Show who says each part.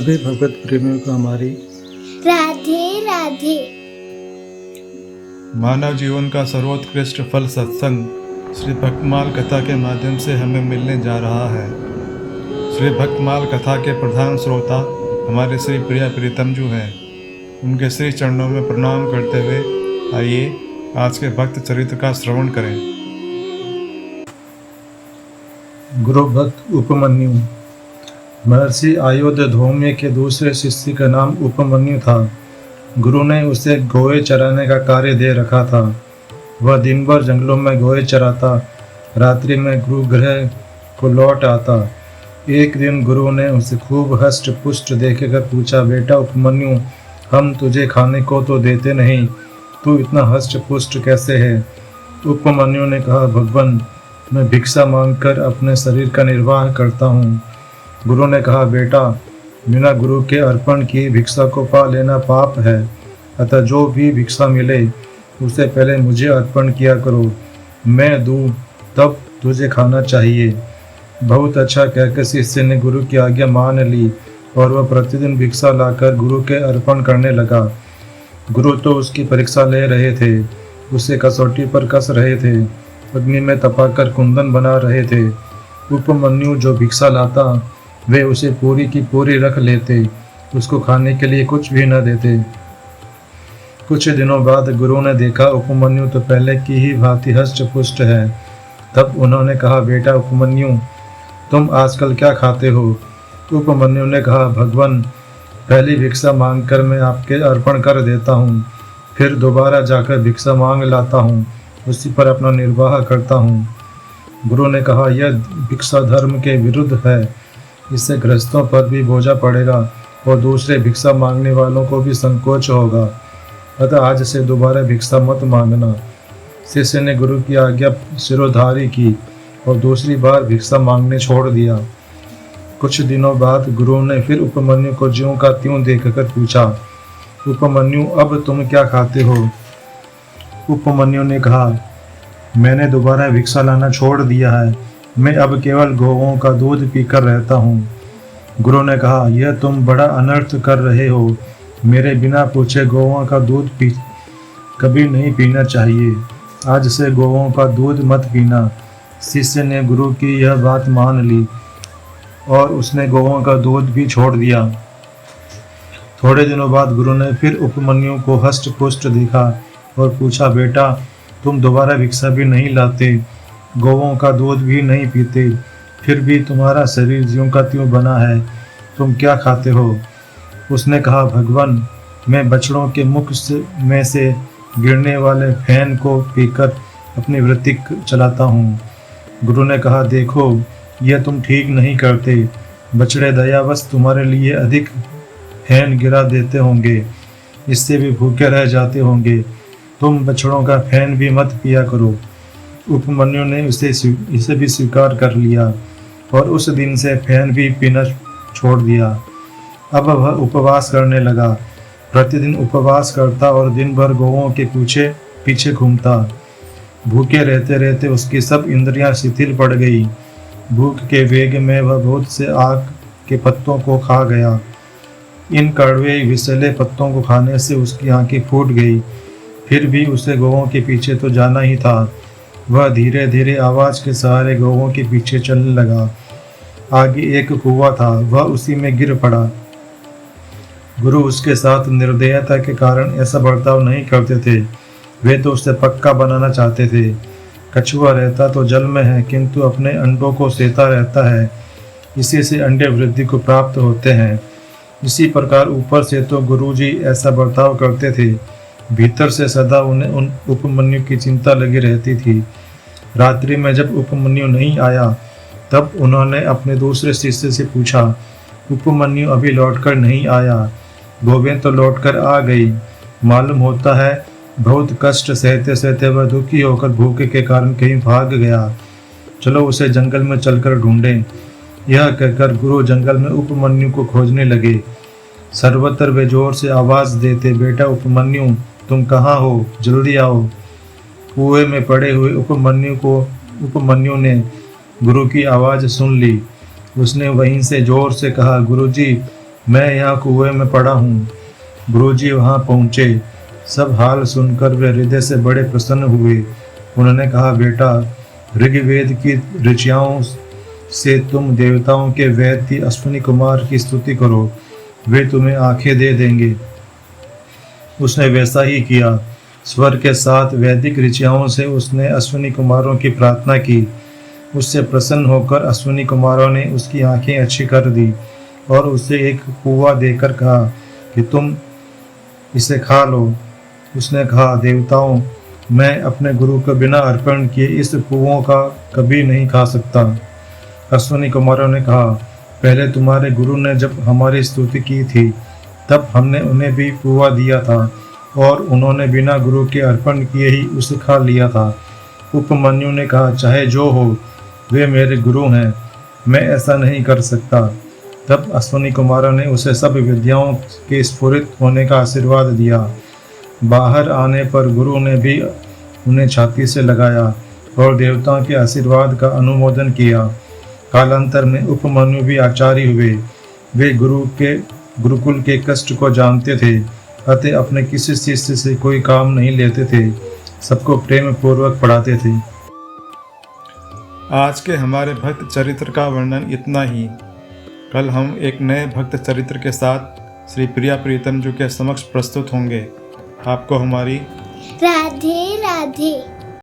Speaker 1: सभी भगवत प्रेमियों को हमारी
Speaker 2: राधे राधे।
Speaker 3: मानव जीवन का सर्वोत्कृष्ट फल सत्संग श्री भक्तमाल कथा के माध्यम से हमें मिलने जा रहा है। श्री भक्तमाल कथा के प्रधान श्रोता हमारे श्री प्रिया प्रीतम जी हैं। उनके श्री चरणों में प्रणाम करते हुए आइए आज के भक्त चरित्र का श्रवण करें।
Speaker 4: गुरु भक्त उपमन्यु। महर्षि आयुध धौम्य के दूसरे शिष्य का नाम उपमन्यु था। गुरु ने उसे गोए चराने का कार्य दे रखा था। वह दिन भर जंगलों में गोए चराता, रात्रि में गुरु गृह को लौट आता। एक दिन गुरु ने उसे खूब हष्ट पुष्ट देखकर पूछा, बेटा उपमन्यु, हम तुझे खाने को तो देते नहीं, तू इतना हष्ट पुष्ट कैसे है? उपमन्यु ने कहा, भगवान, मैं भिक्षा मांगकर अपने शरीर का निर्वाह करता हूँ। गुरु ने कहा, बेटा, बिना गुरु के अर्पण की भिक्षा को पा लेना पाप है, अतः जो भी भिक्षा मिले उसे पहले मुझे अर्पण किया करो, मैं दूँ तब तुझे खाना चाहिए। बहुत अच्छा कहकर शिष्य ने गुरु की आज्ञा मान ली और वह प्रतिदिन भिक्षा लाकर गुरु के अर्पण करने लगा। गुरु तो उसकी परीक्षा ले रहे थे, उसे कसौटी पर कस रहे थे, अग्नि में तपाकर कुंदन बना रहे थे। उपमन्यु जो भिक्षा लाता वे उसे पूरी की पूरी रख लेते, उसको खाने के लिए कुछ भी न देते। कुछ दिनों बाद गुरु ने देखा उपमन्यु तो पहले की ही भांति हष्ट पुष्ट है। तब उन्होंने कहा, बेटा उपमन्यु, तुम आजकल क्या खाते हो? उपमन्यु ने कहा, भगवान, पहली भिक्षा मांगकर मैं आपके अर्पण कर देता हूँ, फिर दोबारा जाकर भिक्षा मांग लाता हूँ, उसी पर अपना निर्वाह करता हूँ। गुरु ने कहा, यह भिक्षा धर्म के विरुद्ध है, इससे गृहस्थों पर भी बोझा पड़ेगा और दूसरे भिक्षा मांगने वालों को भी संकोच होगा, अतः आज से दोबारा भिक्षा मत मांगना। शिष्य ने गुरु की आज्ञा सिरोधारी की और दूसरी बार भिक्षा मांगने छोड़ दिया। कुछ दिनों बाद गुरु ने फिर उपमन्यु को ज्यों का त्यों देखकर पूछा, उपमन्यु, अब तुम क्या खाते हो? उपमन्यु ने कहा, मैंने दोबारा भिक्षा लाना छोड़ दिया है, मैं अब केवल गौओं का दूध पीकर रहता हूँ। गुरु ने कहा, यह तुम बड़ा अनर्थ कर रहे हो, मेरे बिना पूछे गौओं का दूध कभी नहीं पीना चाहिए, आज से गौओं का दूध मत पीना। शिष्य ने गुरु की यह बात मान ली और उसने गौओं का दूध भी छोड़ दिया। थोड़े दिनों बाद गुरु ने फिर उपमन्यु को हष्ट पुष्ट देखा और पूछा, बेटा, तुम दोबारा भिक्षा भी नहीं लाते, गौओं का दूध भी नहीं पीते, फिर भी तुम्हारा शरीर ज्यों का त्यों बना है, तुम क्या खाते हो? उसने कहा, भगवान, मैं बछड़ों के मुख में से गिरने वाले फैन को पीकर अपनी वृत्ति चलाता हूँ। गुरु ने कहा, देखो, यह तुम ठीक नहीं करते, बछड़े दयावश तुम्हारे लिए अधिक फैन गिरा देते होंगे, इससे भी भूखे रह जाते होंगे, तुम बछड़ों का फैन भी मत पिया करो। उपमन्यु ने इसे भी स्वीकार कर लिया और उस दिन से फैन भी पीना छोड़ दिया। अब वह उपवास करने लगा, प्रतिदिन उपवास करता और दिन भर गौओं के पीछे घूमता। भूखे रहते रहते उसकी सब इंद्रियां शिथिल पड़ गई। भूख के वेग में वह बहुत से आग के पत्तों को खा गया। इन कड़वे विषैले पत्तों को खाने से उसकी आंखें फूट गई, फिर भी उसे गौओं के पीछे तो जाना ही था। वह धीरे धीरे आवाज के सहारे गौओं के पीछे चलने लगा। आगे एक कुआं था, वह उसी में गिर पड़ा। गुरु उसके साथ निर्दयता के कारण ऐसा बर्ताव नहीं करते थे, वे तो उसे पक्का बनाना चाहते थे। कछुआ रहता तो जल में है, किंतु अपने अंडों को सेता रहता है, इसी से अंडे वृद्धि को प्राप्त होते हैं। इसी प्रकार ऊपर से तो गुरुजी ऐसा बर्ताव करते थे, भीतर से सदा उन्हें उन उपमन्यु की चिंता लगी रहती थी। रात्रि में जब उपमन्यु नहीं आया तब उन्होंने अपने दूसरे शिष्य से पूछा, उपमन्यु अभी लौटकर नहीं आया? गौवें तो लौटकर आ गई, मालूम होता है बहुत कष्ट सहते सहते वह दुखी होकर भूखे के कारण कहीं भाग गया, चलो उसे जंगल में चलकर ढूंढें। यह कहकर गुरु जंगल में उपमन्यु को खोजने लगे। सर्वत्र वे जोर से आवाज देते, बेटा उपमन्यु, तुम कहाँ हो, जल्दी आओ। कुएं में पड़े हुए उपमन्यु ने गुरु की आवाज़ सुन ली। उसने वहीं से जोर से कहा, गुरुजी, मैं यहाँ कुएं में पड़ा हूँ। गुरुजी वहाँ पहुँचे। सब हाल सुनकर वे हृदय से बड़े प्रसन्न हुए। उन्होंने कहा, बेटा, ऋग्वेद की ऋचाओं से तुम देवताओं के वैद्य अश्विनी कुमार की स्तुति करो, वे तुम्हें आंखें दे देंगे। उसने वैसा ही किया। स्वर के साथ वैदिक ऋचाओं से उसने अश्विनी कुमारों की प्रार्थना की। उससे प्रसन्न होकर अश्विनी कुमारों ने उसकी आंखें अच्छी कर दी और उसे एक पुआ देकर कहा कि तुम इसे खा लो। उसने कहा, देवताओं, मैं अपने गुरु को बिना अर्पण किए इस पुओं का कभी नहीं खा सकता। अश्विनी कुमारों ने कहा, पहले तुम्हारे गुरु ने जब हमारी स्तुति की थी तब हमने उन्हें भी पुआ दिया था और उन्होंने बिना गुरु के अर्पण किए ही उसे खा लिया था। उपमन्यु ने कहा, चाहे जो हो, वे मेरे गुरु हैं, मैं ऐसा नहीं कर सकता। तब अश्विनी कुमारों ने उसे सब विद्याओं के स्फुरित होने का आशीर्वाद दिया। बाहर आने पर गुरु ने भी उन्हें छाती से लगाया और देवताओं के आशीर्वाद का अनुमोदन किया। कालांतर में उपमन्यु भी आचार्य हुए। वे गुरुकुल के कष्ट को जानते थे, अतः अपने किसी शिष्य से कोई काम नहीं लेते थे, सबको प्रेम पूर्वक पढ़ाते थे।
Speaker 3: आज के हमारे भक्त चरित्र का वर्णन इतना ही। कल हम एक नए भक्त चरित्र के साथ श्री प्रिया प्रीतम जी के समक्ष प्रस्तुत होंगे। आपको हमारी
Speaker 2: राधे राधे।